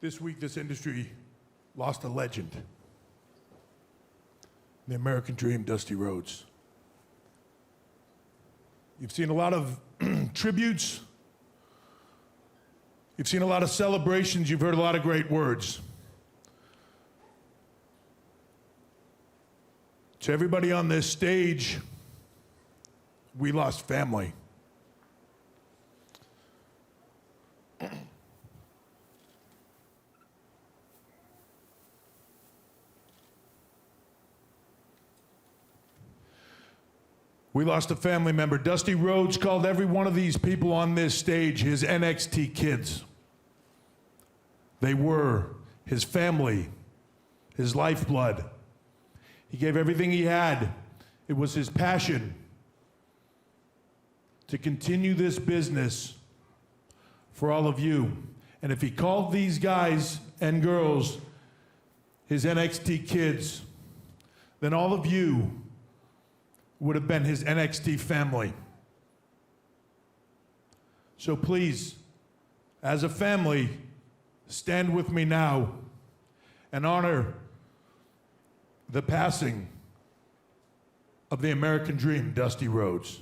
This week, this industry lost a legend. The American Dream, Dusty Rhodes. You've seen a lot of tributes. You've seen a lot of celebrations. You've heard a lot of great words. To everybody on this stage, we lost family. We lost a family member. Dusty Rhodes called every one of these people on this stage his NXT kids. They were his family, his lifeblood. He gave everything he had. It was his passion to continue this business for all of you. And if he called these guys and girls his NXT kids, then all of you would have been his NXT family. So please, as a family, stand with me now and honor the passing of the American Dream, Dusty Rhodes.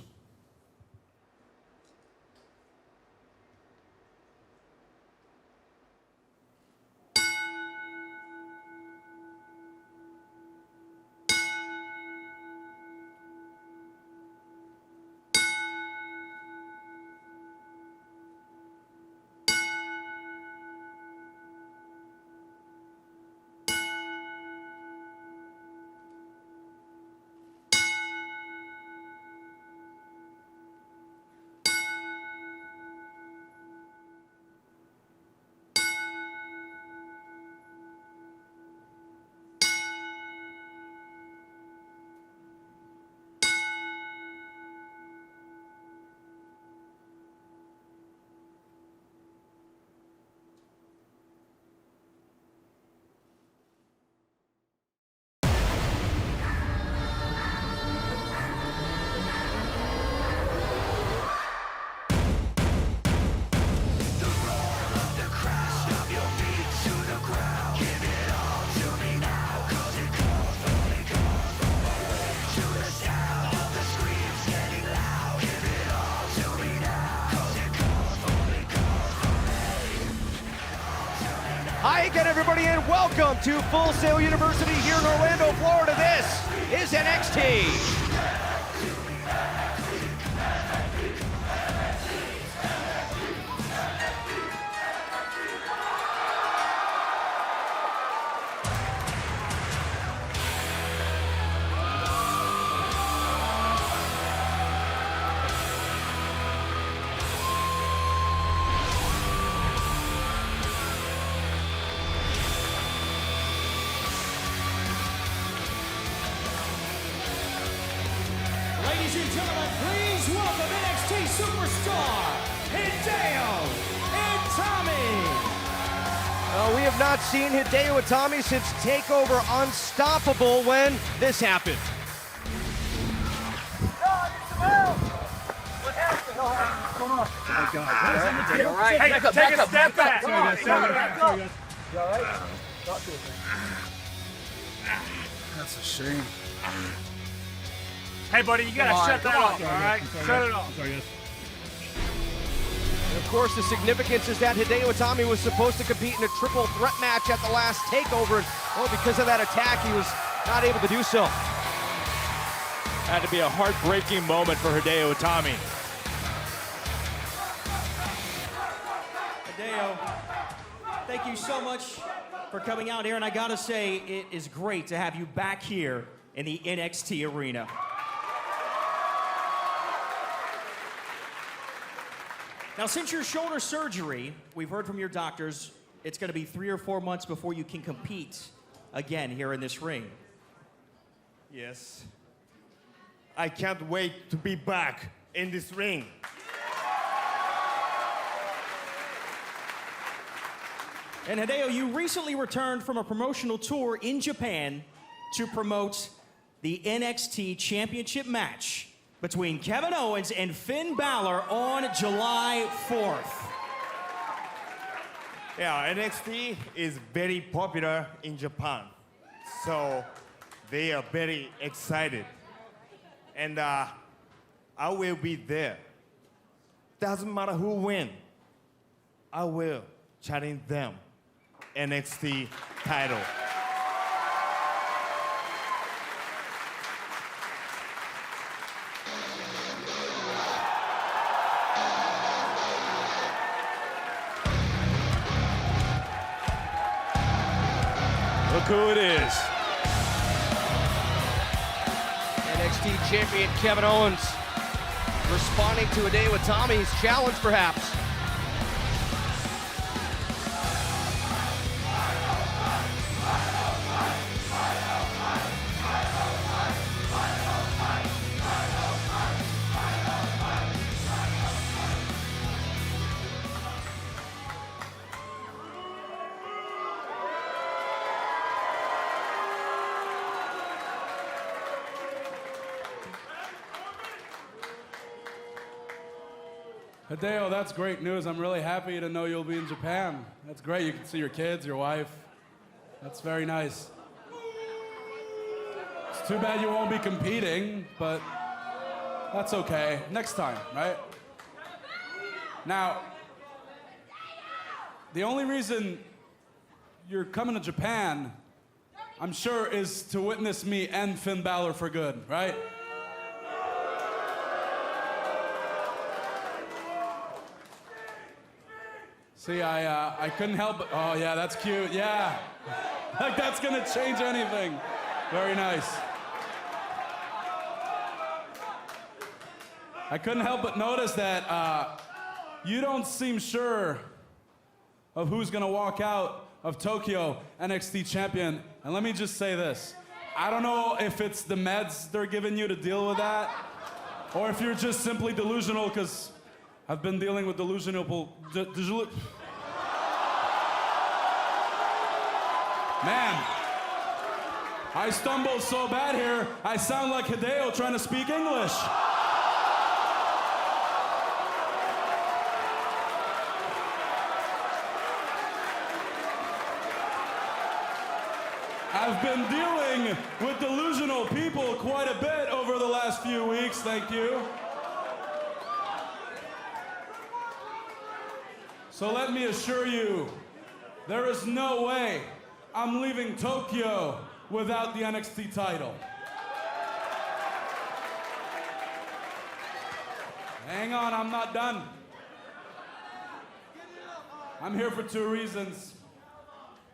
Hi again, everybody, and welcome to Full Sail University here in Orlando, Florida. This is NXT. Ladies and gentlemen, please welcome NXT superstar, Hideo Itami. We have not seen Hideo Itami since TakeOver Unstoppable when this happened. Hey, take a step back. Come on, back up. You all right? That's a shame. Hey, buddy, you gotta shut that off, all right? Shut it off. And of course, the significance is that Hideo Itami was supposed to compete in a triple threat match at the last TakeOver. Well, because of that attack, he was not able to do so. Had to be a heartbreaking moment for Hideo Itami. Hideo, thank you so much for coming out here, and I gotta say, it is great to have you back here in the NXT arena. Now, since your shoulder surgery, we've heard from your doctors, it's gonna be 3 or 4 months before you can compete again here in this ring. Yes. I can't wait to be back in this ring. And Hideo, you recently returned from a promotional tour in Japan to promote the NXT Championship match between Kevin Owens and Finn Balor on July 4th. Yeah, NXT is very popular in Japan. So they are very excited. And I will be there. Doesn't matter who wins. I will challenge them. NXT title. Look who it is. NXT champion Kevin Owens responding to Hideo Itami's challenge, perhaps. Hideo, that's great news. I'm really happy to know you'll be in Japan. That's great. You can see your kids, your wife. That's very nice. It's too bad you won't be competing, but that's okay. Next time, right? Now, the only reason you're coming to Japan, I'm sure, is to witness me end Finn Balor for good, right? See, I couldn't help it. Oh, yeah, that's cute. Yeah. Like, that's gonna change anything. Very nice. I couldn't help but notice that you don't seem sure of who's gonna walk out of Tokyo NXT champion. And let me just say this. I don't know if it's the meds they're giving you to deal with that, or if you're just simply delusional, because I've been dealing with delusional Man, I stumbled so bad here, I sound like Hideo trying to speak English. I've been dealing with delusional people quite a bit over the last few weeks, thank you. So let me assure you, there is no way I'm leaving Tokyo without the NXT title. Hang on, I'm not done. I'm here for two reasons.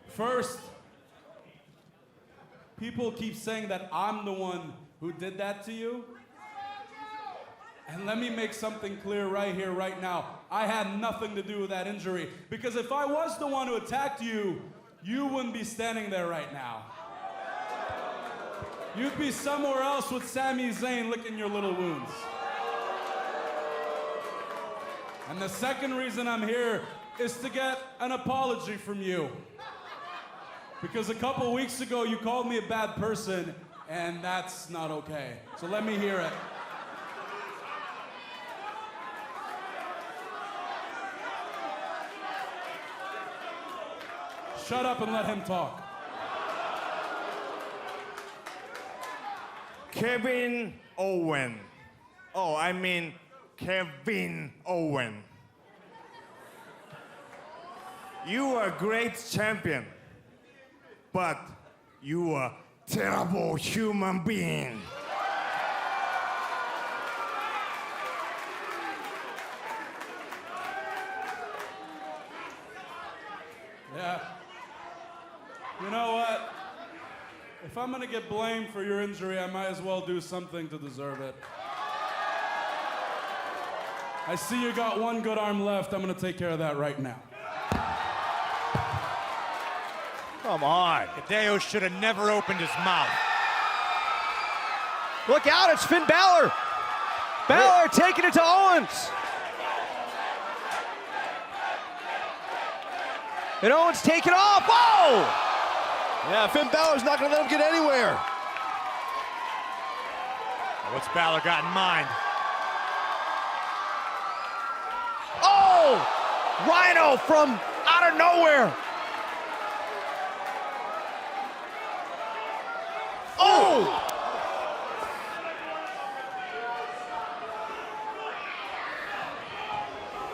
First, people keep saying that I'm the one who did that to you. And let me make something clear right here, right now. I had nothing to do with that injury, because if I was the one who attacked you, you wouldn't be standing there right now. You'd be somewhere else with Sami Zayn licking your little wounds. And the second reason I'm here is to get an apology from you. Because a couple weeks ago you called me a bad person, and that's not okay. So let me hear it. Shut up and let him talk. Kevin Owen. Oh, I mean Kevin Owen. You are a great champion, but you are a terrible human being. Yeah. You know what? If I'm gonna get blamed for your injury, I might as well do something to deserve it. I see you got one good arm left. I'm gonna take care of that right now. Come on. Hideo should have never opened his mouth. Look out, it's Finn Balor. Balor taking it to Owens. And Owens taking off. Whoa! Yeah, Finn Balor's not going to let him get anywhere. What's Balor got in mind? Oh! Rhino from out of nowhere. Oh!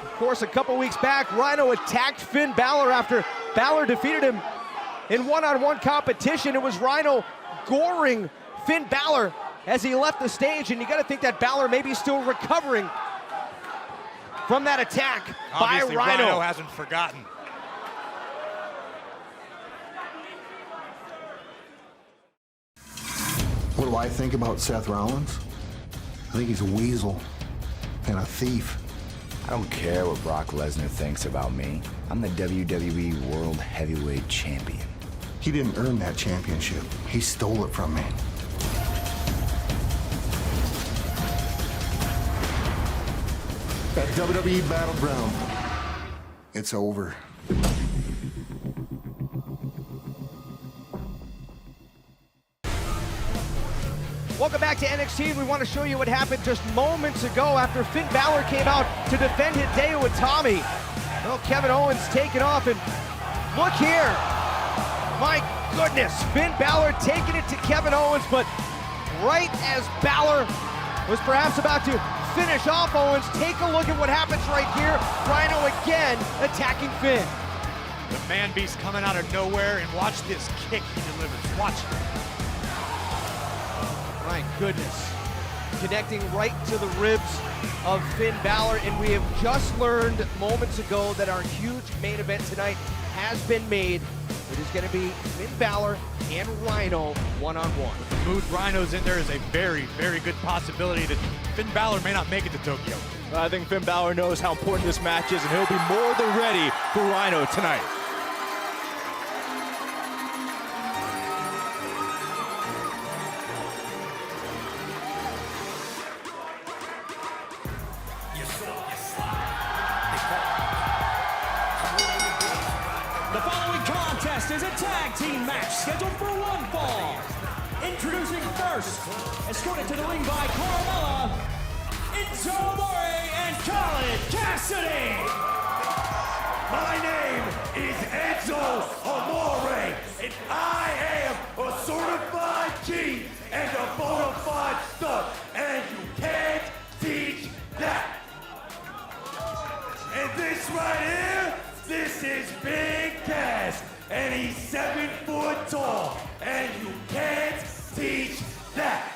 Of course, a couple weeks back, Rhino attacked Finn Balor after Balor defeated him in one-on-one competition. It was Rhino goring Finn Balor as he left the stage, and you got to think that Balor may be still recovering from that attack Obviously, by Rhino. Rhino hasn't forgotten. What do I think about Seth Rollins? I think he's a weasel and a thief. I don't care what Brock Lesnar thinks about me. I'm the WWE World Heavyweight Champion. He didn't earn that championship. He stole it from me. At WWE Battleground, it's over. Welcome back to NXT. We want to show you what happened just moments ago after Finn Balor came out to defend Hideo Itami. Well, Kevin Owens taking off, and look here. My goodness, Finn Balor taking it to Kevin Owens, but right as Balor was perhaps about to finish off Owens, take a look at what happens right here. Rhino again attacking Finn. The man beast coming out of nowhere, and watch this kick he delivers. Watch it. My goodness. Connecting right to the ribs of Finn Balor, and we have just learned moments ago that our huge main event tonight has been made. It is going to be Finn Balor and Rhino one-on-one. With the mood Rhino's in there is a very, very good possibility that Finn Balor may not make it to Tokyo. I think Finn Balor knows how important this match is, and he'll be more than ready for Rhino tonight. The following contest is a tag team match scheduled for one fall. Introducing first, escorted to the ring by Carmella, Enzo Amore and Colin Cassidy. My name is Enzo Amore, and I am a certified G and a bona fide stud, and you can't teach that. And this right here, this is Big Cass, and he's 7 foot tall, and you can't teach that.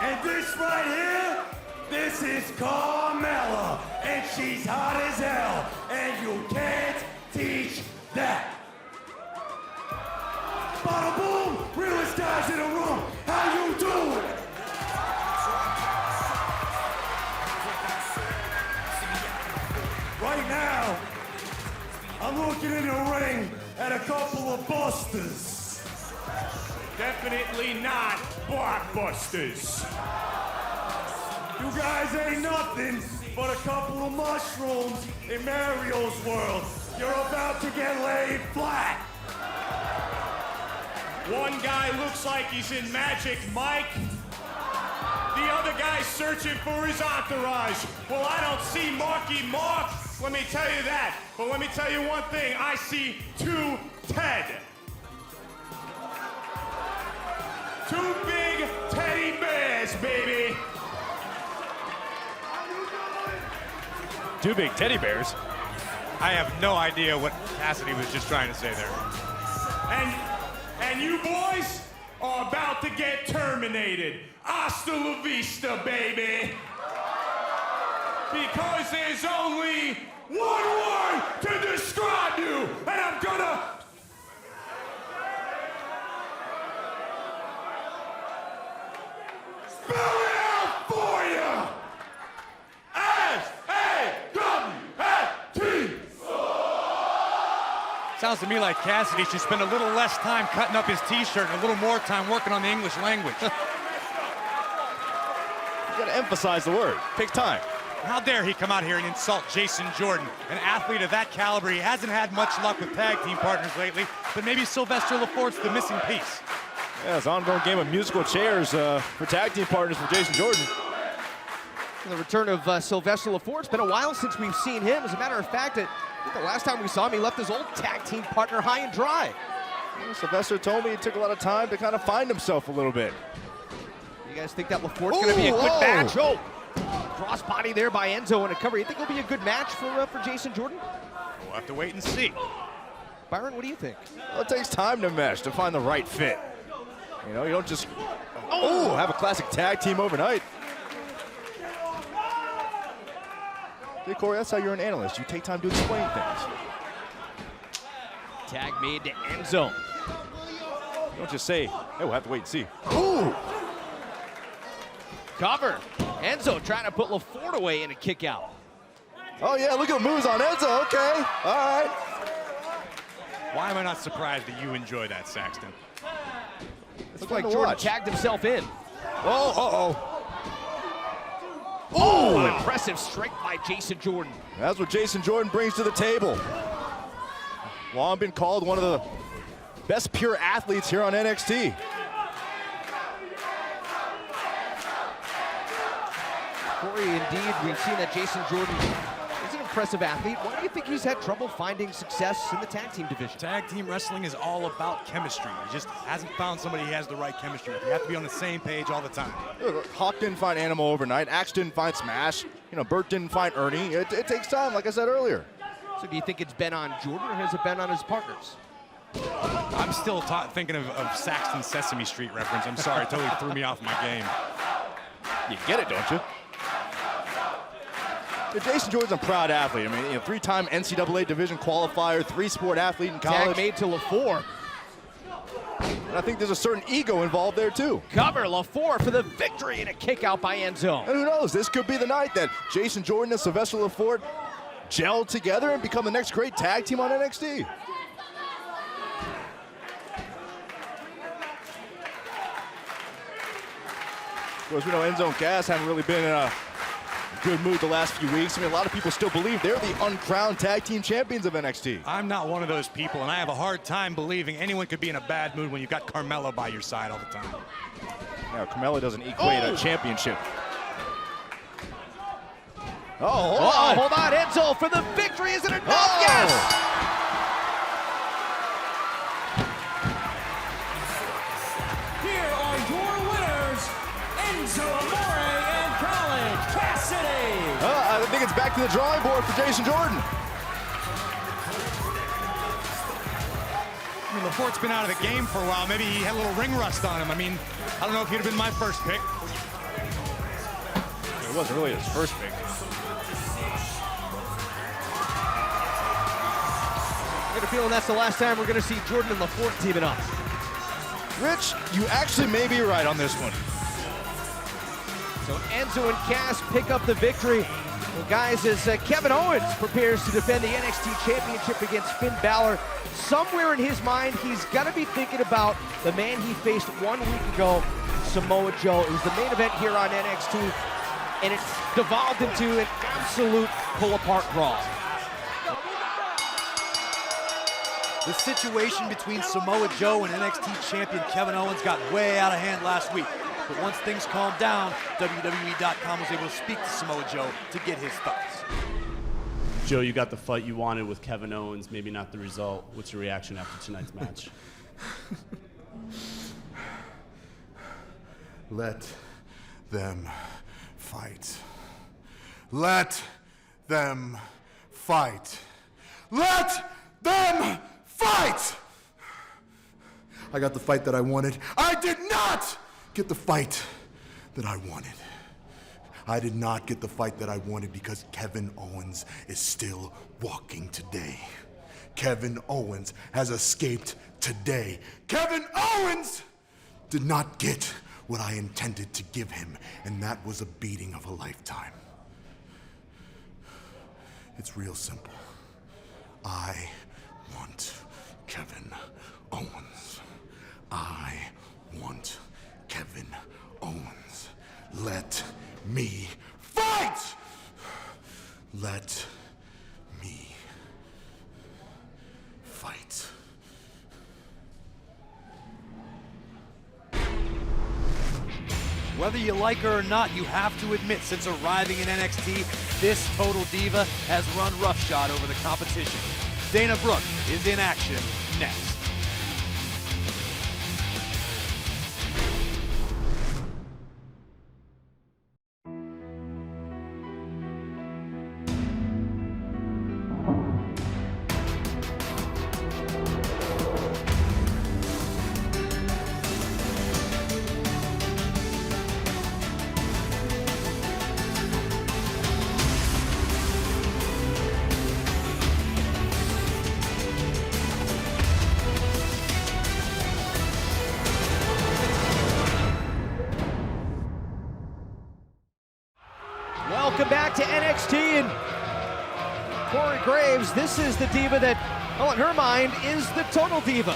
And this right here, this is Carmella, and she's hot as hell, and you can't teach that. Bada boom, realest guys in the room, how you doing? Right now, I'm looking in the ring at a couple of busters. Definitely not blockbusters. You guys ain't nothing but a couple of mushrooms in Mario's world. You're about to get laid flat. One guy looks like he's in Magic Mike. The other guy's searching for his entourage. Well, I don't see Marky Mark, let me tell you that. But let me tell you one thing, I see 2 Ted. 2 big teddy bears, baby. 2 big teddy bears. I have no idea what Cassidy was just trying to say there. And you boys are about to get terminated. Hasta la vista, baby. Because there's only one word to describe you, and I'm gonna... spell it out for you! S-A-W-F-T! Sounds to me like Cassidy should spend a little less time cutting up his t-shirt and a little more time working on the English language. You gotta emphasize the word. Takes time. How dare he come out here and insult Jason Jordan, an athlete of that caliber. He hasn't had much luck with tag team partners lately, but maybe Sylvester Laforte's the missing piece. Yeah, it's an ongoing game of musical chairs for tag team partners for Jason Jordan. The return of Sylvester Lefort. It's been a while since we've seen him. As a matter of fact, I think the last time we saw him, he left his old tag team partner high and dry. Well, Sylvester told me it took a lot of time to kind of find himself a little bit. You guys think that Lefort's going to be a good match? Oh, crossbody there by Enzo and a cover. You think it'll be a good match for Jason Jordan? We'll have to wait and see. Byron, what do you think? Well, it takes time to mesh, to find the right fit. You know, you don't just, have a classic tag team overnight. Hey, Corey, that's how you're an analyst. You take time to explain things. Tag made to Enzo. You don't just say, hey, we'll have to wait and see. Ooh! Cover. Enzo trying to put Lefort away in a kick out. Oh, yeah, look at the moves on Enzo. Okay, all right. Why am I not surprised that you enjoy that, Saxton? Looks like Jordan tagged himself in. Oh, Oh, impressive strike by Jason Jordan. That's what Jason Jordan brings to the table. Long been called one of the best pure athletes here on NXT. Corey, indeed, we've seen that Jason Jordan is an impressive athlete. Why do you think he's had trouble finding success in the tag team division? Tag team wrestling is all about chemistry. He just hasn't found somebody he has the right chemistry with. You have to be on the same page all the time. Hawk didn't find Animal overnight. Axe didn't find Smash. You know, Burt didn't find Ernie. It takes time, like I said earlier. So do you think it's been on Jordan or has it been on his partners? I'm still thinking of Saxton's Sesame Street reference. I'm sorry, it totally threw me off my game. You get it, don't you? Jason Jordan's a proud athlete. I mean, you know, 3-time NCAA division qualifier, 3-sport athlete in college. Tag made to Lefort. And I think there's a certain ego involved there, too. Cover, Lefort for the victory and a kick out by Enzo. And who knows, this could be the night that Jason Jordan and Sylvester Lefort gel together and become the next great tag team on NXT. Of course, we know Enzo and Cass haven't really been in a good mood the last few weeks. I mean, a lot of people still believe they're the uncrowned tag team champions of NXT. I'm not one of those people, and I have a hard time believing anyone could be in a bad mood when you've got Carmella by your side all the time. Now, Carmella doesn't equate a championship. Hold on, Enzo for the victory. Is it enough? Yes! Here are your winners, Enzo Amore and Khaled Cassidy. I think it's back to the drawing board for Jason Jordan. I mean, Lefort's been out of the game for a while. Maybe he had a little ring rust on him. I mean, I don't know if he'd have been my first pick. It wasn't really his first pick. I get a feeling that's the last time we're going to see Jordan and Lefort teaming up. Rich, you actually may be right on this one. So Enzo and Cass pick up the victory. Well, guys, as Kevin Owens prepares to defend the NXT Championship against Finn Balor, somewhere in his mind, he's got to be thinking about the man he faced 1 week ago, Samoa Joe. It was the main event here on NXT, and it's devolved into an absolute pull-apart brawl. The situation between Samoa Joe and NXT champion Kevin Owens got way out of hand last week. But once things calmed down, WWE.com was able to speak to Samoa Joe to get his thoughts. Joe, you got the fight you wanted with Kevin Owens, maybe not the result. What's your reaction after tonight's match? Let them fight. Let them fight. Let them fight! I got the fight that I wanted. I did not get the fight that I wanted. I did not get the fight that I wanted because Kevin Owens is still walking today. Kevin Owens has escaped today. Kevin Owens did not get what I intended to give him, and that was a beating of a lifetime. It's real simple. I want Kevin Owens. I want Kevin Owens. Let me fight! Let me fight. Whether Whether you like her or not, you have to admit, since arriving in NXT, this Total Diva has run roughshod over the competition. Dana Brooke is in action next. Welcome back to NXT, and Corey Graves, this is the diva that, well, in her mind, is the Total Diva.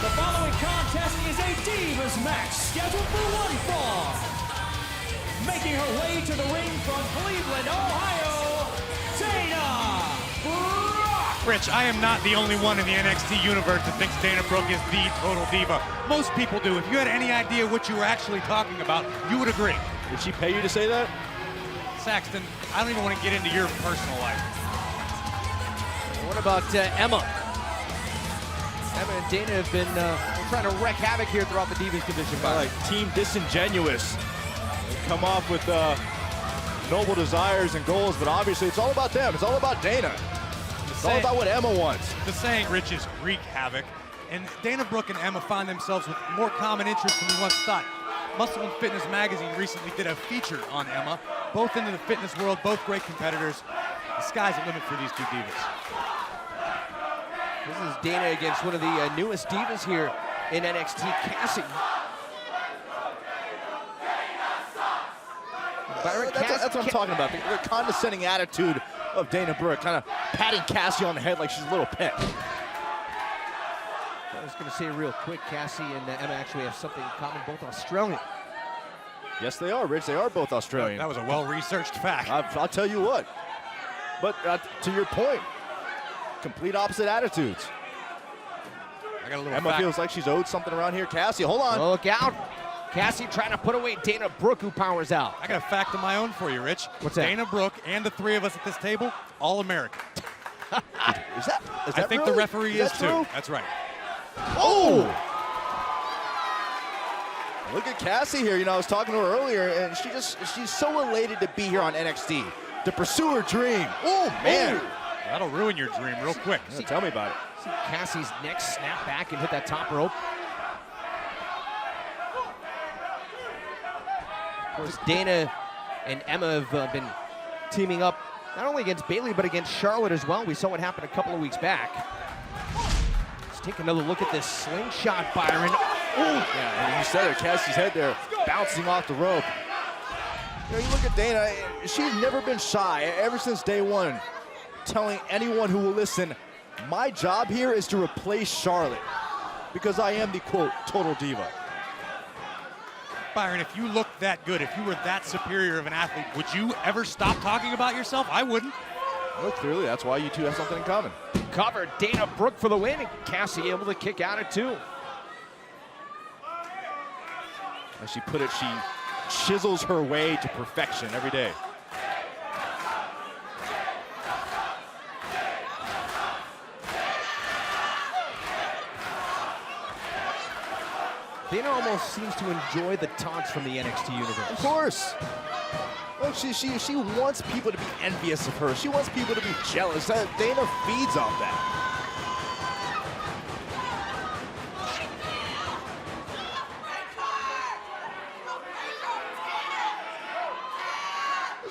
The following contest is a Divas match scheduled for one fall. Making her way to the ring from Cleveland, Ohio, Dana Brooke. Rich, I am not the only one in the NXT universe that thinks Dana Brooke is the Total Diva. Most people do. If you had any idea what you were actually talking about, you would agree. Did she pay you to say that? Saxton, I don't even want to get into your personal life. What about Emma? Emma and Dana have been trying to wreak havoc here throughout the Divas division. Like Team Disingenuous. They come off with noble desires and goals, but obviously it's all about them. It's all about Dana. It's all about what Emma wants. The saying, Rich, is wreak havoc. And Dana Brooke and Emma find themselves with more common interests than we once thought. Muscle and Fitness magazine recently did a feature on Emma. Both into the fitness world, both great competitors. The sky's the limit for these two divas. This is Dana against one of the newest divas here in NXT, Cassie. That's what I'm talking about. The condescending attitude of Dana Brooke, kind of patting Cassie on the head like she's a little pet. I was going to say real quick, Cassie and Emma actually have something in common, both Australian. Yes, they are, Rich. They are both Australian. That was a well-researched fact. I'll tell you what. But to your point, complete opposite attitudes. I got a little Emma feels like she's owed something around here. Cassie, hold on. Look out. Cassie trying to put away Dana Brooke, who powers out. I got a fact of my own for you, Rich. What's that? Dana Brooke and the three of us at this table, all American. Is that I think really? the referee is too. True? That's right. Oh! Look at Cassie here. You know, I was talking to her earlier, and she's so elated to be here on NXT, to pursue her dream. Oh, man. That'll ruin your dream real quick. Yeah, tell me about it. See Cassie's neck snap back and hit that top rope. Of course, Dana and Emma have been teaming up not only against Bayley, but against Charlotte as well. We saw what happened a couple of weeks back. Let's take another look at this slingshot, Byron. Yeah, and you said it, Cassie's head there, bouncing off the rope. You know, you look at Dana, she's never been shy ever since day one, telling anyone who will listen, my job here is to replace Charlotte because I am the, quote, Total Diva. Byron, if you looked that good, if you were that superior of an athlete, would you ever stop talking about yourself? I wouldn't. Well, clearly, that's why you two have something in common. Covered, Dana Brooke for the win, and Cassie able to kick out at two. As she put it, she chisels her way to perfection every day. Dana almost seems to enjoy the taunts from the NXT universe. Of course. Well, she wants people to be envious of her. She wants people to be jealous. Dana feeds off that.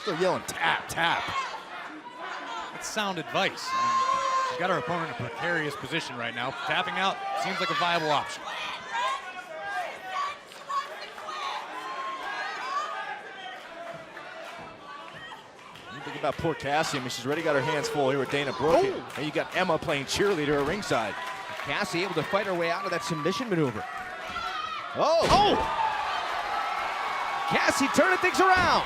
They're yelling tap, tap. That's sound advice. I mean, she's got her opponent in a precarious position right now. Tapping out seems like a viable option. You think about poor Cassie. I mean, she's already got her hands full here with Dana Brooke. Oh. And you got Emma playing cheerleader at ringside. Cassie able to fight her way out of that submission maneuver. Oh! Oh! Cassie turning things around.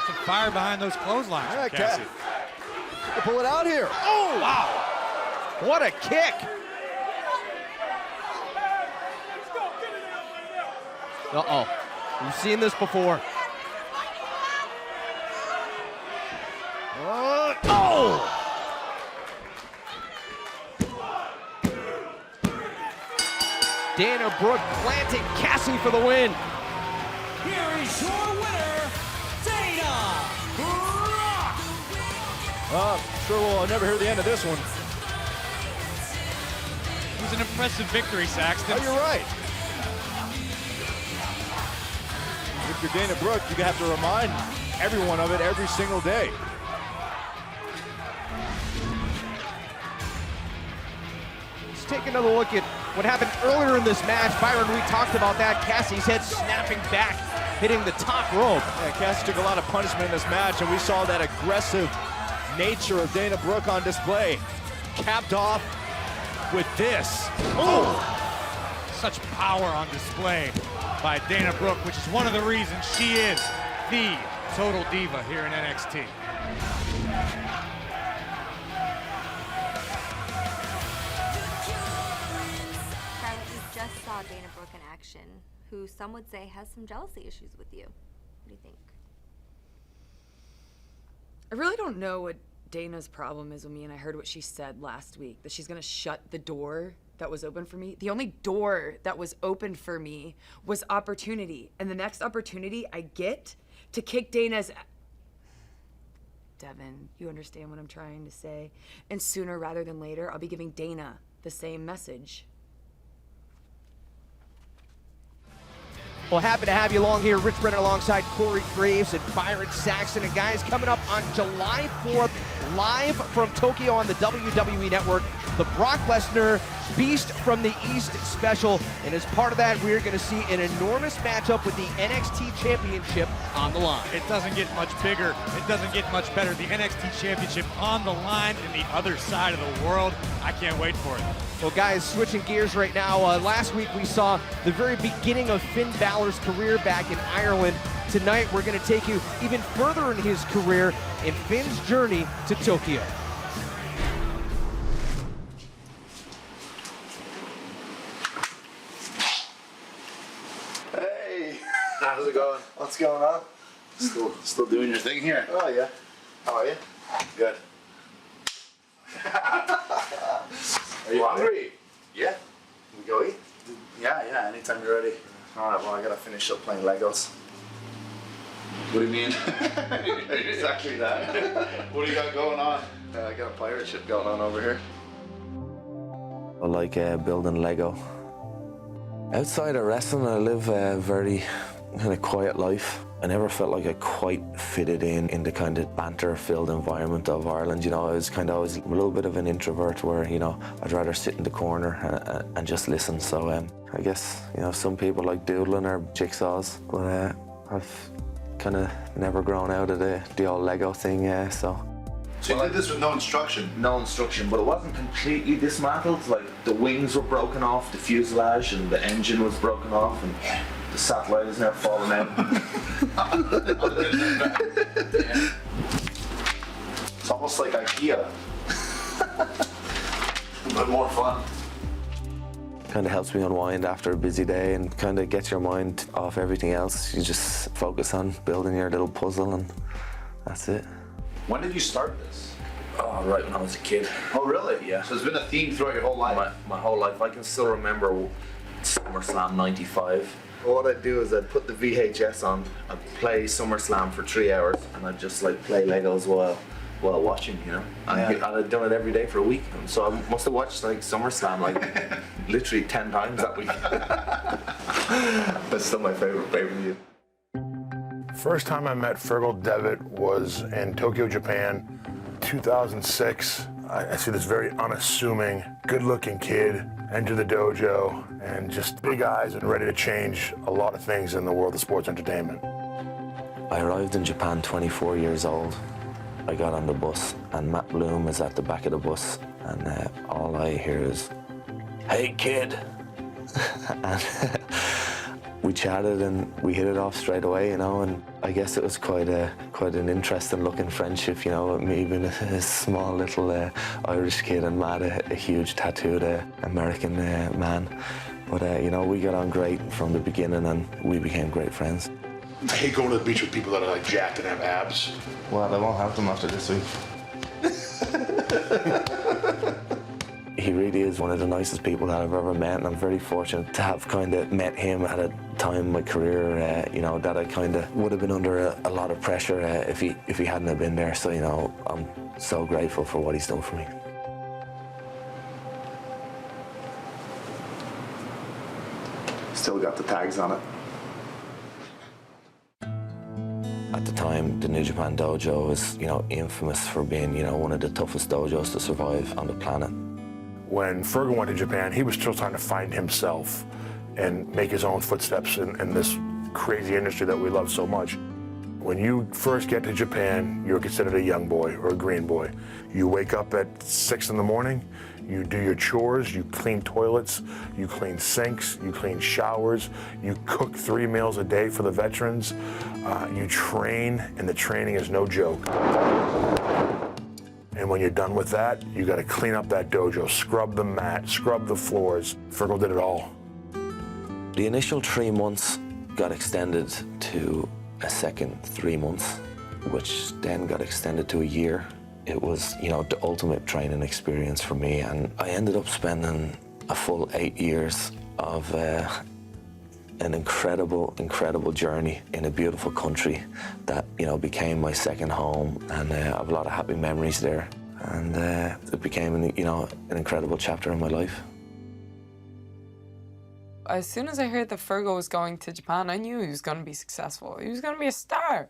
Some fire behind those clotheslines Yeah, from Cassie. Pull it out here. Oh! Wow. What a kick! Uh-oh. We've seen this before. Oh! Dana Brooke planting Cassie for the win. Here is your winner, Dana Brooke. Sure we'll never hear the end of this one. It was an impressive victory, Saxton. Oh, you're right. If you're Dana Brooke, you have to remind everyone of it every single day. Let's take another look at what happened earlier in this match. Byron, we talked about that. Cassie's head snapping back, hitting the top rope. Yeah, Cassie took a lot of punishment in this match, and we saw that aggressive nature of Dana Brooke on display. Capped off with this. Oh! Such power on display by Dana Brooke, which is one of the reasons she is the total diva here in NXT. Charlotte, you just saw Dana Brooke in action, who some would say has some jealousy issues with you. What do you think? I really don't know what Dana's problem is with me, and I heard what she said last week, that she's gonna shut the door that was open for me. The only door that was open for me was opportunity, and the next opportunity I get to kick Dana's... Devin, you understand what I'm trying to say? And sooner rather than later, I'll be giving Dana the same message. Well, happy to have you along here. Rich Brennan alongside Corey Graves and Byron Saxton. And guys, coming up on July 4th, live from Tokyo on the WWE Network, the Brock Lesnar Beast from the East special. And as part of that, we're going to see an enormous matchup with the NXT Championship on the line. It doesn't get much bigger. It doesn't get much better. The NXT Championship on the line in the other side of the world. I can't wait for it. Well, guys, switching gears right now. Last week we saw the very beginning of Finn Balor's career back in Ireland. Tonight we're going to take you even further in his career in Finn's journey to Tokyo. Hey, how's it going? What's going on? Still doing your thing here? Oh yeah. How are you? Good. Are you hungry? Yeah. Can we go eat? Yeah, anytime you're ready. Alright, well I gotta finish up playing Legos. What do you mean? Exactly that. What do you got going on? I got a pirate ship going on over here. I like building Lego. Outside of wrestling, I live a very kind of quiet life. I never felt like I quite fitted in the kind of banter-filled environment of Ireland. You know, I was kind of always a little bit of an introvert where, you know, I'd rather sit in the corner and just listen. So I guess, you know, some people like doodling or jigsaws, but I've kind of never grown out of the old Lego thing, so. So you did this with no instruction? No instruction, but it wasn't completely dismantled. Like, the wings were broken off, the fuselage, and the engine was broken off, and the satellite is now falling out. It's almost like IKEA, but more fun. Kind of helps me unwind after a busy day and kind of gets your mind off everything else. You just focus on building your little puzzle and that's it. When did you start this? Oh, right when I was a kid. Oh, really? Yeah. So it's been a theme throughout your whole life? My whole life. I can still remember SummerSlam '95. What I'd do is I'd put the VHS on, I'd play SummerSlam for 3 hours, and I'd just like play Legos while watching, you know. And I'd done it every day for a week, so I must have watched like SummerSlam like literally 10 times that week. That's still my favorite pay-per-view. First time I met Fergal Devitt was in Tokyo, Japan, 2006. I see this very unassuming, good-looking kid enter the dojo and just big eyes and ready to change a lot of things in the world of sports entertainment. I arrived in Japan 24 years old. I got on the bus and Matt Bloom was at the back of the bus and all I hear is, "Hey kid." And we chatted and we hit it off straight away, you know, and I guess it was quite an interesting looking friendship, you know, me being a small little Irish kid and Matt, a huge tattooed American man. But, you know, we got on great from the beginning and we became great friends. I hate going to the beach with people that are like jacked and have abs. Well, I won't have them after this week. He really is one of the nicest people that I've ever met, and I'm very fortunate to have kind of met him at a time in my career, you know, that I kind of would have been under a lot of pressure if he hadn't have been there. So, you know, I'm so grateful for what he's done for me. Still got the tags on it. At the time, the New Japan Dojo was, you know, infamous for being, you know, one of the toughest dojos to survive on the planet. When Fergal went to Japan, he was still trying to find himself and make his own footsteps in this crazy industry that we love so much. When you first get to Japan, you're considered a young boy or a green boy. You wake up at 6 in the morning, you do your chores, you clean toilets, you clean sinks, you clean showers, you cook 3 meals a day for the veterans, you train, and the training is no joke. And when you're done with that, you got to clean up that dojo, scrub the mat, scrub the floors. Fergal did it all. The initial 3 months got extended to a second 3 months, which then got extended to a year. It was, you know, the ultimate training experience for me, and I ended up spending a full 8 years of an incredible journey in a beautiful country that, you know, became my second home, and I have a lot of happy memories there, and it became, you know, an incredible chapter in my life. As soon as I heard that Fergal was going to Japan, I knew he was going to be successful. He was going to be a star.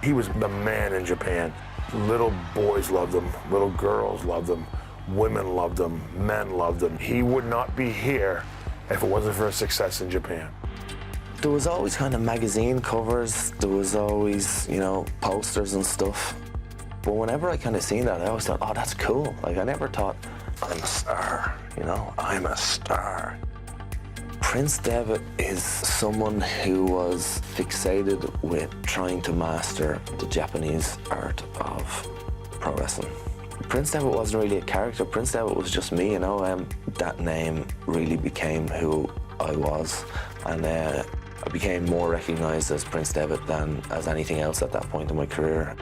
He was the man in Japan. Little boys loved him, little girls loved him, women loved him, men loved him. He would not be here if it wasn't for his success in Japan. There was always kind of magazine covers, there was always, you know, posters and stuff. But whenever I kind of seen that, I always thought, oh, that's cool. Like, I never thought, I'm a star, you know, I'm a star. Prince Devitt is someone who was fixated with trying to master the Japanese art of pro wrestling. Prince Devitt wasn't really a character. Prince Devitt was just me, you know. That name really became who I was, and I became more recognized as Prince Devitt than as anything else at that point in my career.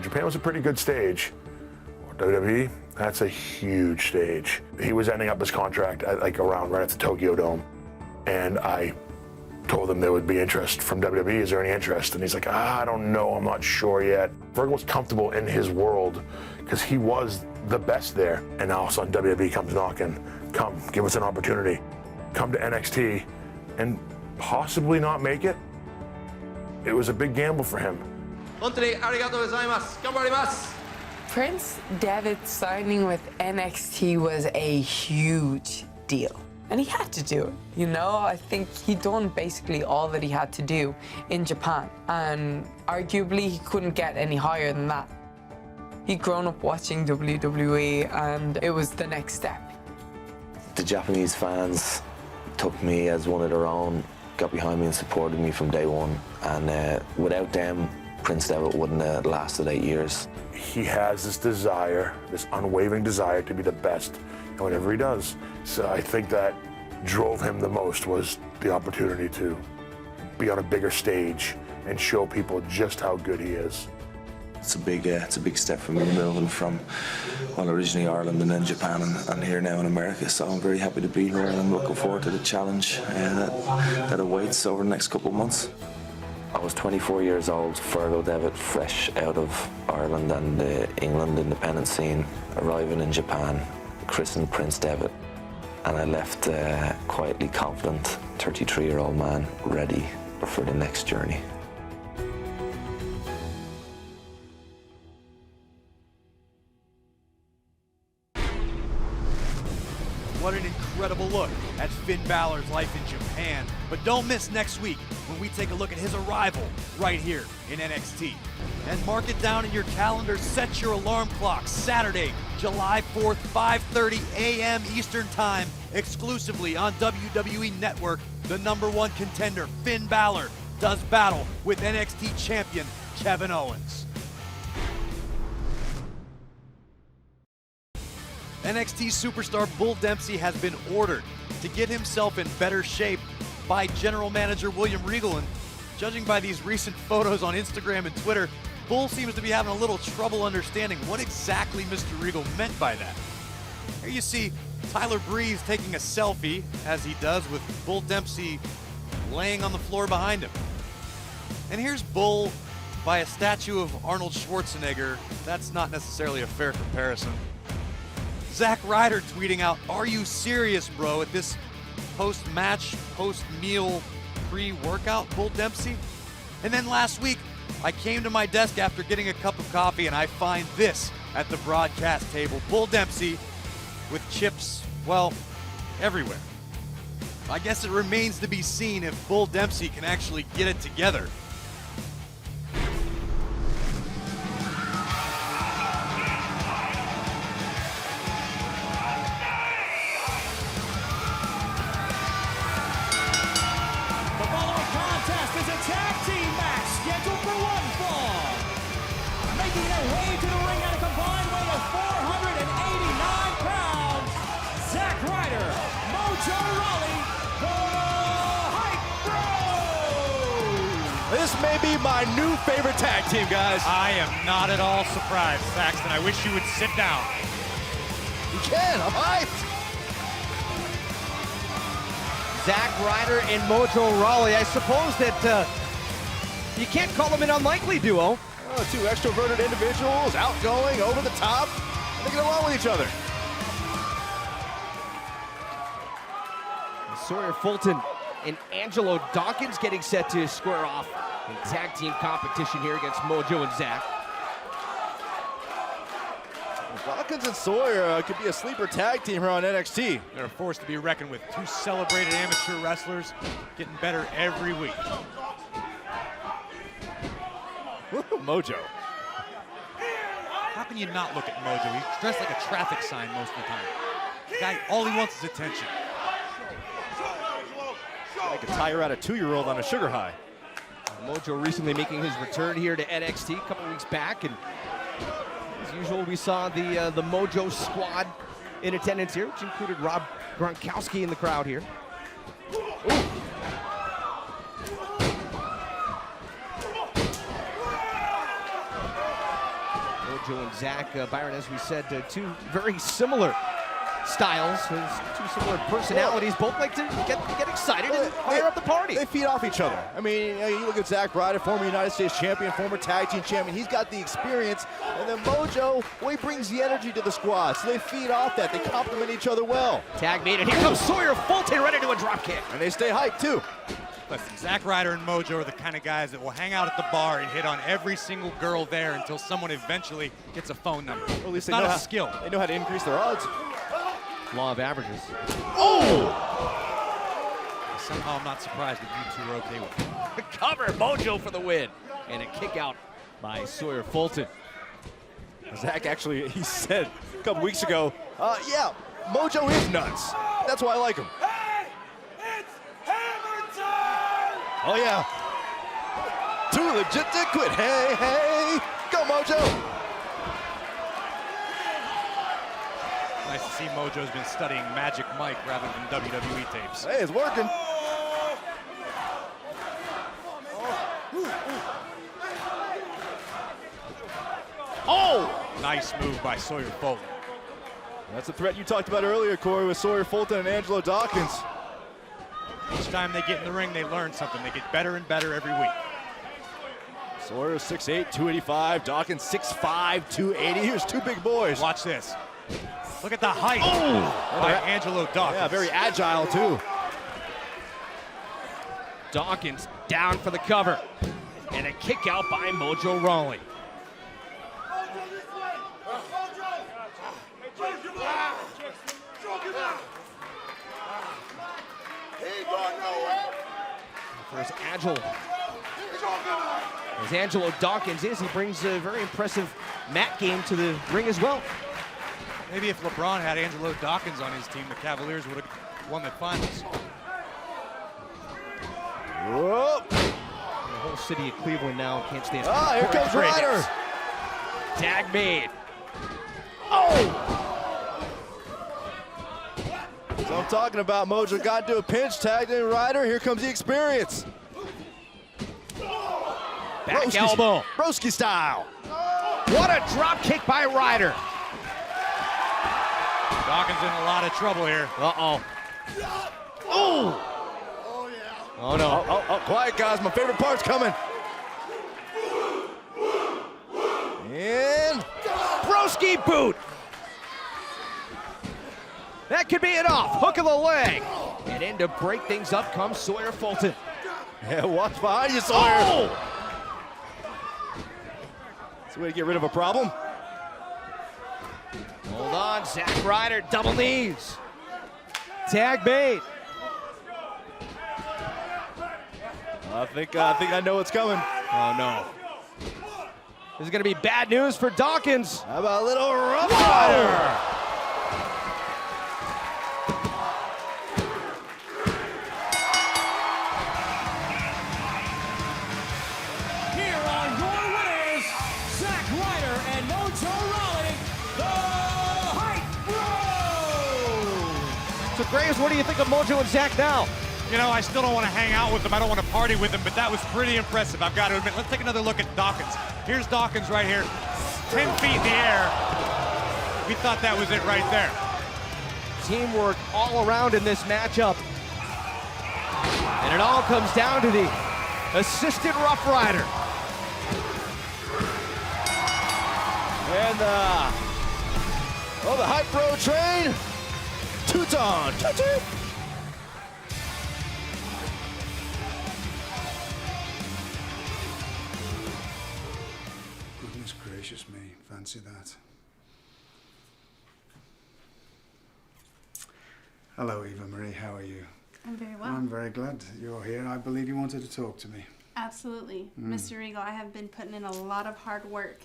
Japan was a pretty good stage. WWE, that's a huge stage. He was ending up his contract at, like, around right at the Tokyo Dome, and I told him there would be interest from WWE. Is there any interest? And he's like, I don't know, I'm not sure yet. Fergal was comfortable in his world because he was the best there. And now all of a sudden WWE comes knocking, come, give us an opportunity. Come to NXT and possibly not make it. It was a big gamble for him. Prince Devitt signing with NXT was a huge deal. And he had to do it, you know? I think he'd done basically all that he had to do in Japan. And arguably, he couldn't get any higher than that. He'd grown up watching WWE, and it was the next step. The Japanese fans took me as one of their own, got behind me and supported me from day one. And without them, Prince Devitt wouldn't have lasted 8 years. He has this desire, this unwavering desire to be the best in whatever he does. So I think that drove him the most was the opportunity to be on a bigger stage and show people just how good he is. It's a big step for me, moving from, well, originally Ireland and then Japan and here now in America. So I'm very happy to be here, and I'm looking forward to the challenge that awaits over the next couple of months. I was 24 years old, Fergal Devitt, fresh out of Ireland and the England independent scene, arriving in Japan, christened Prince Devitt, and I left quietly confident, 33-year-old man, ready for the next journey. What an incredible look at Finn Balor's life in Japan. But don't miss next week when we take a look at his arrival right here in NXT. And mark it down in your calendar, set your alarm clock. Saturday, July 4th, 5:30 a.m. Eastern Time, exclusively on WWE Network. The #1 contender, Finn Balor, does battle with NXT champion Kevin Owens. NXT superstar Bull Dempsey has been ordered to get himself in better shape by general manager William Regal, and judging by these recent photos on Instagram and Twitter, Bull seems to be having a little trouble understanding what exactly Mr. Regal meant by that. Here you see Tyler Breeze taking a selfie, as he does, with Bull Dempsey laying on the floor behind him. And here's Bull by a statue of Arnold Schwarzenegger. That's not necessarily a fair comparison. Zack Ryder tweeting out, "Are you serious, bro?" at this post-match, post-meal, pre-workout Bull Dempsey. And then last week, I came to my desk after getting a cup of coffee and I find this at the broadcast table. Bull Dempsey with chips, well, everywhere. I guess it remains to be seen if Bull Dempsey can actually get it together. Making their way to the ring at a combined weight of 489 pounds, Zack Ryder, Mojo Rawley, the Hype Bros! This may be my new favorite tag team, guys. I am not at all surprised, Saxton. I wish you would sit down. You can, I'm hyped. Zack Ryder and Mojo Rawley. I suppose that you can't call them an unlikely duo. Oh, two extroverted individuals, outgoing, over the top, and they get along with each other. Sawyer Fulton and Angelo Dawkins getting set to square off in tag team competition here against Mojo and Zack. Dawkins and Sawyer could be a sleeper tag team here on NXT. They're a force to be reckoned with. Two celebrated amateur wrestlers getting better every week. Mojo. How can you not look at Mojo? He's dressed like a traffic sign most of the time. The guy, all he wants is attention. I could tire out a 2-year-old on a sugar high. Mojo recently making his return here to NXT a couple weeks back, and as usual, we saw the Mojo squad in attendance here, which included Rob Gronkowski in the crowd here. Ooh. Mojo and Zack, Byron, as we said, two very similar styles, two similar personalities. Both like to get excited and fire up the party. They feed off each other. I mean, you look at Zack Ryder, former United States champion, former tag team champion. He's got the experience. And then Mojo, well, he brings the energy to the squad. So they feed off that. They complement each other well. Tag made, and here comes Sawyer Fulton ready to a drop kick. And they stay hyped, too. Listen, Zack Ryder and Mojo are the kind of guys that will hang out at the bar and hit on every single girl there until someone eventually gets a phone number. Well, at least it's not a skill. They know how to increase their odds. Law of averages. Oh! Somehow I'm not surprised that you two are okay with it. Cover, Mojo for the win. And a kick out by Sawyer Fulton. Zack actually, he said a couple weeks ago, yeah, Mojo is nuts. That's why I like him. Oh, yeah. Too legit to quit. Hey, hey. Go, Mojo. Nice to see Mojo's been studying Magic Mike rather than WWE tapes. Hey, it's working. Oh! Nice move by Sawyer Fulton. That's the threat you talked about earlier, Corey, with Sawyer Fulton and Angelo Dawkins. Each time they get in the ring, they learn something. They get better and better every week. Sawyer 6'8", 285. Dawkins 6'5", 280. Here's two big boys. Watch this. Look at the height by Angelo Dawkins. Yeah, very agile, too. Dawkins down for the cover. And a kick out by Mojo Rawley. for as agile as Angelo Dawkins is. He brings a very impressive mat game to the ring as well. Maybe if LeBron had Angelo Dawkins on his team, the Cavaliers would have won the finals. Whoa. The whole city of Cleveland now can't stand. Ah, here comes Ryder. Tag made. Oh! So I'm talking about. Mojo got into a pinch, tagged in Ryder. Here comes the experience. Back Broski, elbow. Broski style. What a drop kick by Ryder. Dawkins in a lot of trouble here. Uh-oh. Oh! Oh, no. Oh, quiet, guys. My favorite part's coming. And Broski boot. That could be it off. Hook of the leg. And in to break things up comes Sawyer Fulton. Yeah, watch behind you, Sawyer. Oh! It's a way to get rid of a problem. Hold on, Zack Ryder, double knees. Tag made. I think I know what's coming. Oh, no. This is going to be bad news for Dawkins. How about a little Rough Rider? Here are your winners, Zack Ryder and Mojo Rawley, the Hype Bros. So, Graves, what do you think of Mojo and Zack now? You know, I still don't want to hang out with them. I don't want to party with them, but that was pretty impressive, I've got to admit. Let's take another look at Dawkins. Here's Dawkins right here, 10 feet in the air. We thought that was it right there. Teamwork all around in this matchup. And it all comes down to the assisted Rough Rider. And the Hype Bro train, Teuton. Toot-toot. Goodness gracious me, fancy that. Hello, Eva Marie, how are you? I'm very well. I'm very glad you're here. I believe you wanted to talk to me. Absolutely. Mr. Regal, I have been putting in a lot of hard work,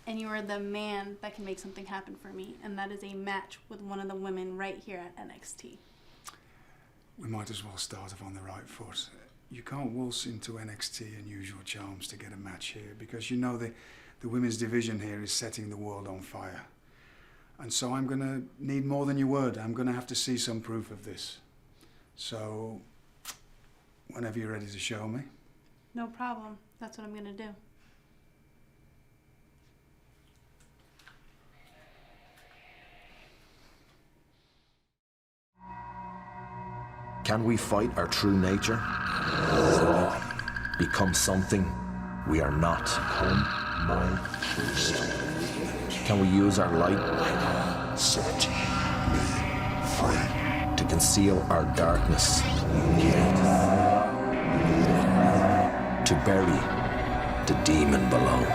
and you are the man that can make something happen for me, and that is a match with one of the women right here at NXT. We might as well start off on the right foot. You can't waltz into NXT Unusual Charms to get a match here, because you know the women's division here is setting the world on fire. And so I'm going to need more than your word. I'm going to have to see some proof of this. So, whenever you're ready to show me. No problem. That's what I'm going to do. Can we fight our true nature? Become something we are not? Can we use our light? Set me free. To conceal our darkness. To bury the demon below.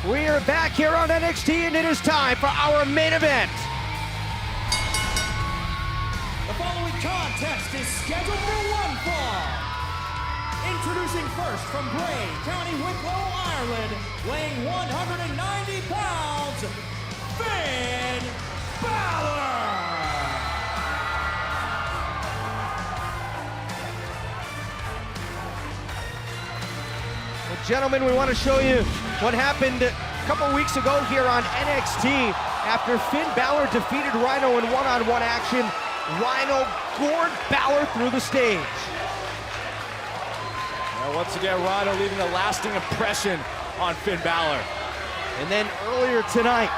We are back here on NXT, and it is time for our main event. The following contest is scheduled for one fall. Introducing first from Bray, County Wicklow, Ireland, weighing 190 pounds, Finn Balor. Well, gentlemen, we want to show you what happened a couple weeks ago here on NXT. After Finn Balor defeated Rhino in one-on-one action, Rhino gored Balor through the stage. And once again, Rhino leaving a lasting impression on Finn Balor. And then earlier tonight,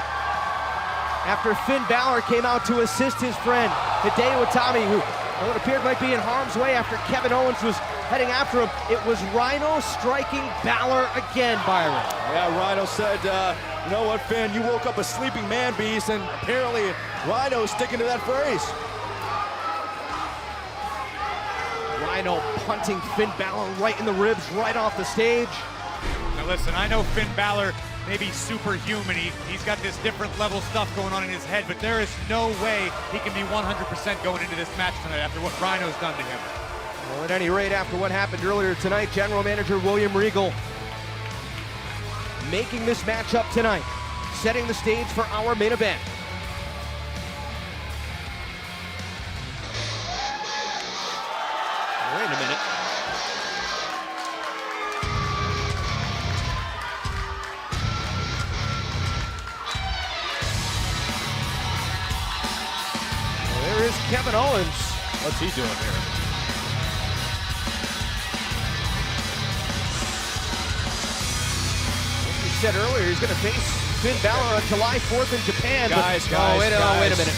after Finn Balor came out to assist his friend, Hideo Itami, who it appeared might be in harm's way after Kevin Owens was heading after him, it was Rhino striking Balor again, Byron. Yeah, Rhino said You know what, Finn? You woke up a sleeping man beast, and apparently Rhino's sticking to that phrase. Rhino punting Finn Balor right in the ribs, right off the stage. Now listen, I know Finn Balor may be superhuman. He's got this different level stuff going on in his head, but there is no way he can be 100% going into this match tonight after what Rhino's done to him. Well, at any rate, after what happened earlier tonight, General Manager William Regal making this matchup tonight, setting the stage for our main event. Wait a minute. Well, there is Kevin Owens. What's he doing here? He said earlier he's going to face Finn Balor on July 4th in Japan. Guys, wait a minute.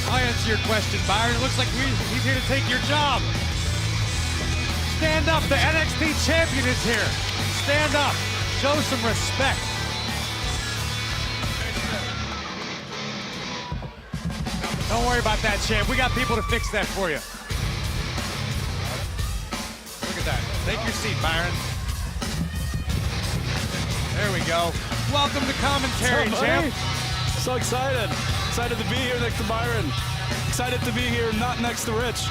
I'll answer your question, Byron. It looks like he's here to take your job. Stand up, the NXT champion is here. Stand up, show some respect. Don't worry about that, champ. We got people to fix that for you. Look at that. Take your seat, Byron. There we go. Welcome to commentary, champ. So excited. Excited to be here next to Byron. Excited to be here, not next to Rich.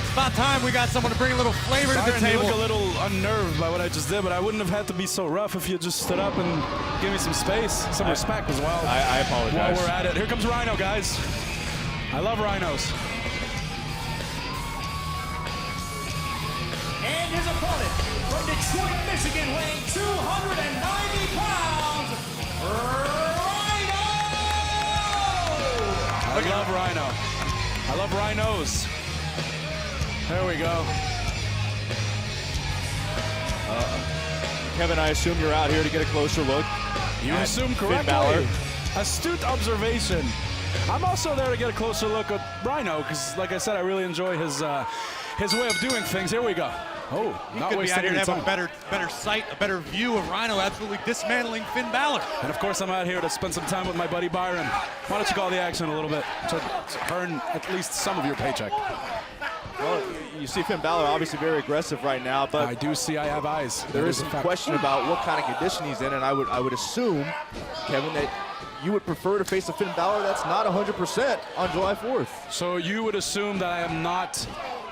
It's about time we got someone to bring a little flavor to the table. You look a little unnerved by what I just did, but I wouldn't have had to be so rough if you just stood up and gave me some space, some respect as well. I apologize. While we're at it. Here comes Rhino, guys. I love rhinos. And his opponent from Detroit, Michigan, weighing 290 pounds, Rhino! I love Rhino. I love rhinos. There we go. Kevin, I assume you're out here to get a closer look. You assume Finn correctly. Balor. Astute observation. I'm also there to get a closer look at Rhino because, like I said, I really enjoy his way of doing things. Here we go. Oh, He not could be out wasting here to any have a time. better sight, a better view of Rhino absolutely dismantling Finn Balor. And of course, I'm out here to spend some time with my buddy Byron. Why don't you call the action a little bit to earn at least some of your paycheck? Well, you see Finn Balor obviously very aggressive right now, but I do see I have eyes. There That is a some fact. question about what kind of condition he's in, and I would assume, Kevin, that you would prefer to face a Finn Balor that's not 100% on July 4th. So you would assume that I am not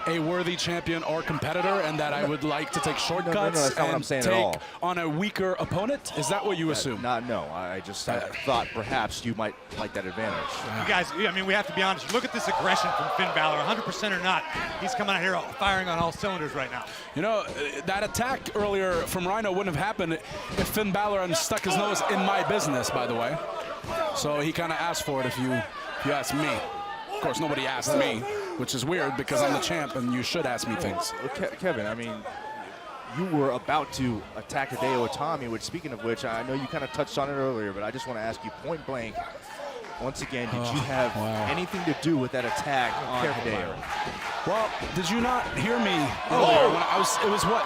a worthy champion or competitor and that I would like to take shortcuts that's not what I'm and saying at take all. on a weaker opponent? Is that what you assume? No, I just thought perhaps you might like that advantage. You guys, I mean, we have to be honest. Look at this aggression from Finn Balor, 100% or not. He's coming out here firing on all cylinders right now. You know, that attack earlier from Rhino wouldn't have happened if Finn Balor hadn't stuck his nose in my business, by the way. So he kind of asked for it if you ask me. Of course, nobody asked me, which is weird because I'm the champ and you should ask me things. Kevin, I mean, you were about to attack Hideo Itami, which, speaking of which, I know you kind of touched on it earlier, but I just want to ask you point blank, once again, did you have anything to do with that attack on Hideo? Well, did you not hear me earlier? When it was what?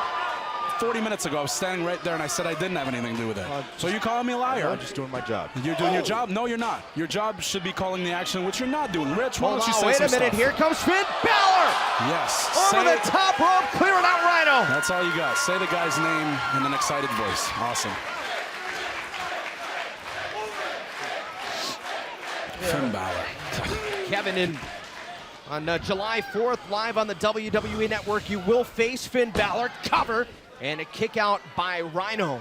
40 minutes ago, I was standing right there and I said I didn't have anything to do with it. So you calling me a liar? I'm just doing my job. You're doing your job? No, you're not. Your job should be calling the action, which you're not doing. Rich, why don't you say Wait some a minute, stuff? here comes Finn Balor! Yes. Over the top rope, clearing out Rhino. That's all you got. Say the guy's name in an excited voice. Awesome. Finn Balor. Kevin, on July 4th, live on the WWE Network, you will face Finn Balor, cover, and a kick out by Rhino.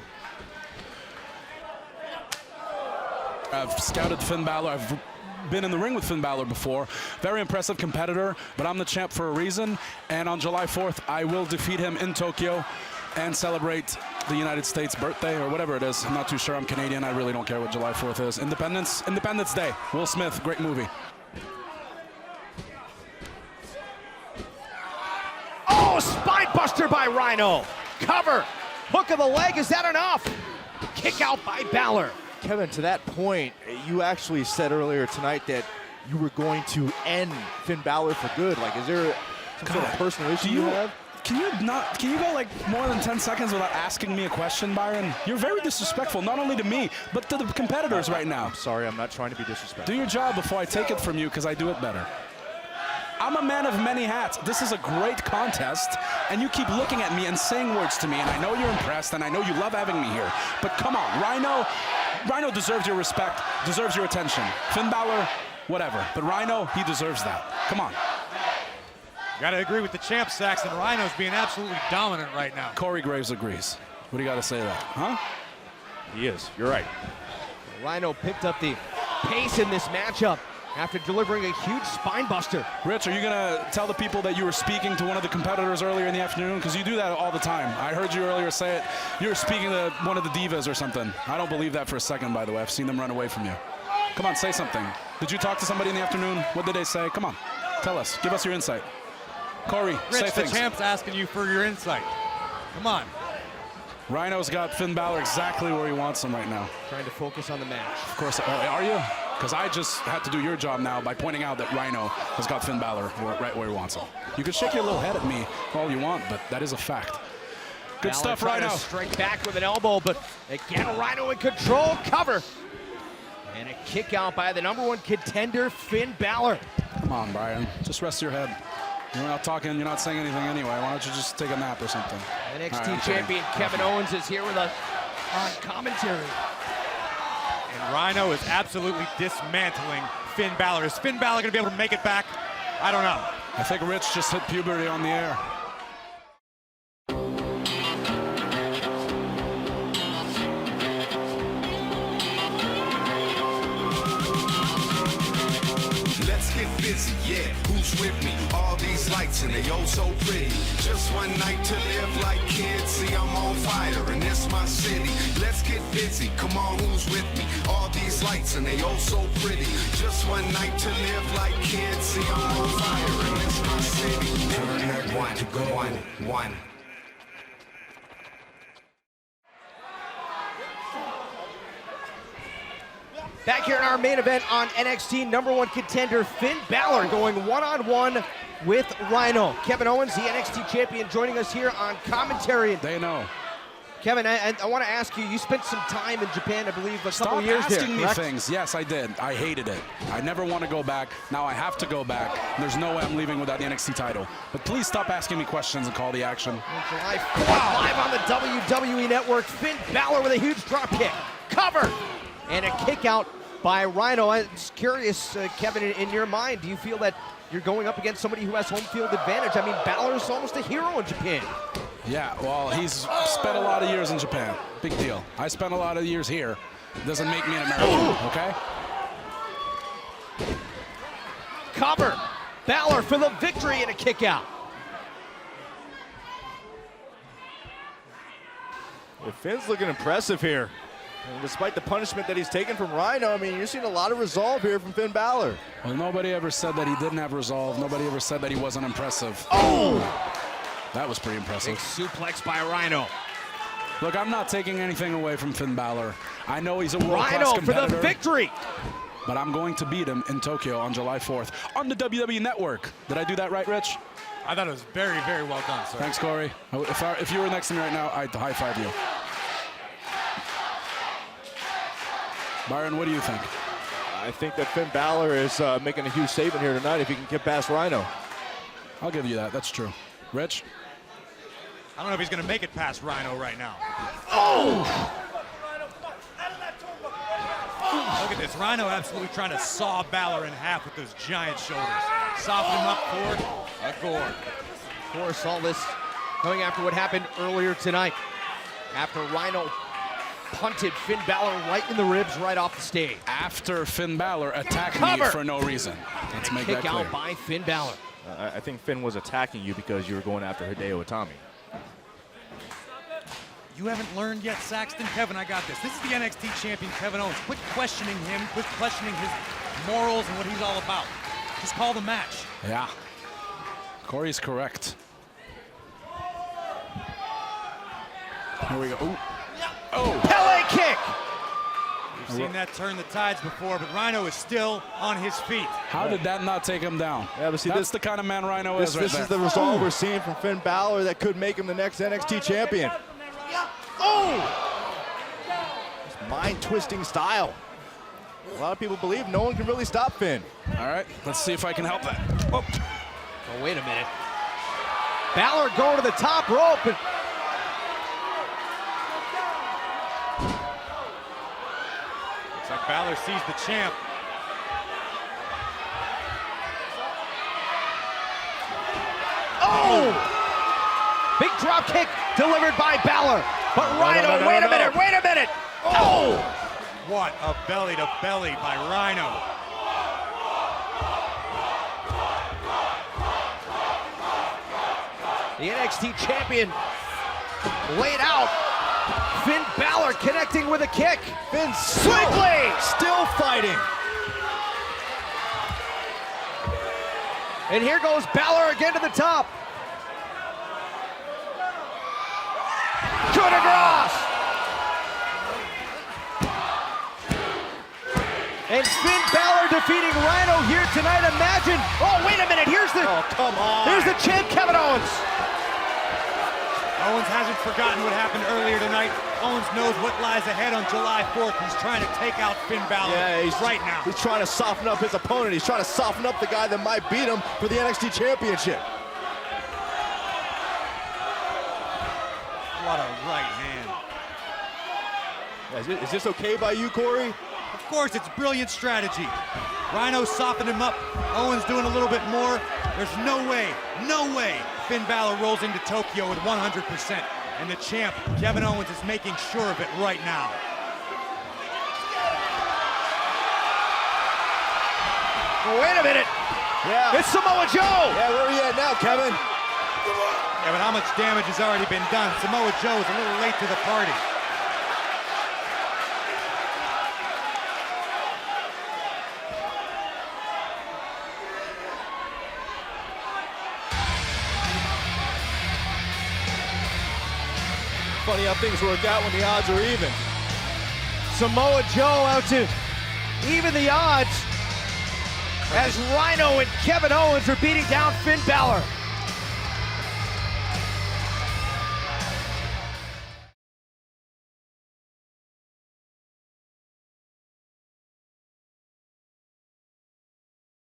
I've scouted Finn Balor. I've been in the ring with Finn Balor before. Very impressive competitor, but I'm the champ for a reason. And on July 4th, I will defeat him in Tokyo and celebrate the United States birthday or whatever it is. I'm not too sure. I'm Canadian. I really don't care what July 4th is. Independence Day. Will Smith, great movie. Oh, spine buster by Rhino. Cover. Hook of the leg. Is that enough? Kick out by Balor. Kevin, to that point, you actually said earlier tonight that you were going to end Finn Balor for good. Like, is there some sort of personal issue you have? Can you go like more than 10 seconds without asking me a question, Byron? You're very disrespectful, not only to me, but to the competitors right now. I'm sorry, I'm not trying to be disrespectful. Do your job before I take it from you, because I do it better. I'm a man of many hats. This is a great contest, and you keep looking at me and saying words to me, and I know you're impressed, and I know you love having me here. But come on, Rhino deserves your respect, deserves your attention. Finn Balor, whatever. But Rhino, he deserves that. Come on. Gotta agree with the champ, Saxton. Rhino's being absolutely dominant right now. Corey Graves agrees. What do you got to say to that, huh? He is. You're right. Rhino picked up the pace in this matchup after delivering a huge spine buster. Rich, are you going to tell the people that you were speaking to one of the competitors earlier in the afternoon? Because you do that all the time. I heard you earlier say it. You were speaking to one of the divas or something. I don't believe that for a second, by the way. I've seen them run away from you. Come on, say something. Did you talk to somebody in the afternoon? What did they say? Come on, tell us. Give us your insight. Corey, say Rich, things. the champ's asking you for your insight. Come on. Rhino's got Finn Balor exactly where he wants him right now. Trying to focus on the match. Of course. Are you? Because I just had to do your job now by pointing out that Rhino has got Finn Balor right where he wants him. You can shake your little head at me all you want, but that is a fact. Good Balor stuff, trying Rhino. to strike back with an elbow, but again, Rhino in control. Cover. And a kick out by the #1 contender, Finn Balor. Come on, Brian. Just rest your head. You're not talking, you're not saying anything anyway. Why don't you just take a nap or something? NXT champion Kevin Owens is here with us on commentary. And Rhino is absolutely dismantling Finn Balor. Is Finn Balor going to be able to make it back? I don't know. I think Rich just hit puberty on the air. Busy, yeah, who's with me? All these lights and they oh so pretty. Just one night to live like kids. See, I'm on fire and it's my city. Let's get busy, come on, who's with me? All these lights and they oh so pretty. Just one night to live like kids. See, I'm on fire and it's my city. Turn that one to go on, one. Back here in our main event on NXT, #1 contender Finn Balor going one-on-one with Rhino. Kevin Owens, the NXT champion, joining us here on commentary. They know. Kevin, I want to ask you, you spent some time in Japan, I believe, a couple years there, asking me correct? things. Yes, I did. I hated it. I never want to go back. Now I have to go back. There's no way I'm leaving without the NXT title. But please stop asking me questions and call the action. On July 4th, live on the WWE Network, Finn Balor with a huge drop kick. Cover! And a kick out by Rhino. I'm just curious, Kevin, in your mind, do you feel that you're going up against somebody who has home field advantage? I mean, Balor's almost a hero in Japan. Yeah, well, he's spent a lot of years in Japan. Big deal. I spent a lot of years here. Doesn't make me an American, okay? Cover. Balor for the victory and a kick out. Well, Finn's looking impressive here. And despite the punishment that he's taken from Rhino, I mean, you're seeing a lot of resolve here from Finn Balor. Well, nobody ever said that he didn't have resolve. Nobody ever said that he wasn't impressive. Oh! That was pretty impressive. Big suplex by Rhino. Look, I'm not taking anything away from Finn Balor. I know he's a world-class Rhino competitor. for the victory! But I'm going to beat him in Tokyo on July 4th on the WWE Network. Did I do that right, Rich? I thought it was very, very well done, sir. Thanks, Corey. If you were next to me right now, I'd high-five you. Byron, what do you think? I think that Finn Balor is making a huge statement here tonight if he can get past Rhino. I'll give you that. That's true. Rich? I don't know if he's going to make it past Rhino right now. Oh! Look at this. Rhino absolutely trying to saw Balor in half with those giant shoulders. Soften him up for a gore. Of course, all this coming after what happened earlier tonight. After Rhino punted Finn Balor right in the ribs right off the stage. After Finn Balor attacked me for no reason. Let's make that kick clear. out by Finn Balor. I think Finn was attacking you because you were going after Hideo Itami. You haven't learned yet, Saxton? Kevin, I got this. This is the NXT champion, Kevin Owens. Quit questioning him. Quit questioning his morals and what he's all about. Just call the match. Yeah. Corey's correct. Here we go. Ooh. Oh! Pele kick! We've seen that turn the tides before, but Rhino is still on his feet. How did that not take him down? Yeah, but see, that's the kind of man Rhino is right This there. is the result we're seeing from Finn Balor that could make him the next NXT champion. Oh! Mind-twisting style. A lot of people believe no one can really stop Finn. All right, let's see if I can help that. Oh, wait a minute. Balor going to the top rope. And looks like Balor sees the champ. oh! Big drop kick delivered by Balor. But Rhino, wait a minute. Oh! What a belly-to-belly by Rhino. The NXT champion laid out. Finn Balor connecting with a kick. Finn still fighting. And here goes Balor again to the top. Coup de grace. And Finn Balor defeating Rhino here tonight. Imagine. Oh, wait a minute. Here's the champ, Kevin Owens. Owens hasn't forgotten what happened earlier tonight. Owens knows what lies ahead on July 4th. He's trying to take out Finn Balor right now. He's trying to soften up his opponent. He's trying to soften up the guy that might beat him for the NXT championship. What a right hand. Is this okay by you, Corey? Of course, it's brilliant strategy. Rhino softened him up. Owens doing a little bit more. There's no way Finn Balor rolls into Tokyo with 100%. And the champ, Kevin Owens, is making sure of it right now. Well, wait a minute. Yeah. It's Samoa Joe. Yeah, where are you at now, Kevin? Yeah, but how much damage has already been done? Samoa Joe is a little late to the party. Funny how things work out when the odds are even. Samoa Joe out to even the odds as Rhino and Kevin Owens are beating down Finn Balor.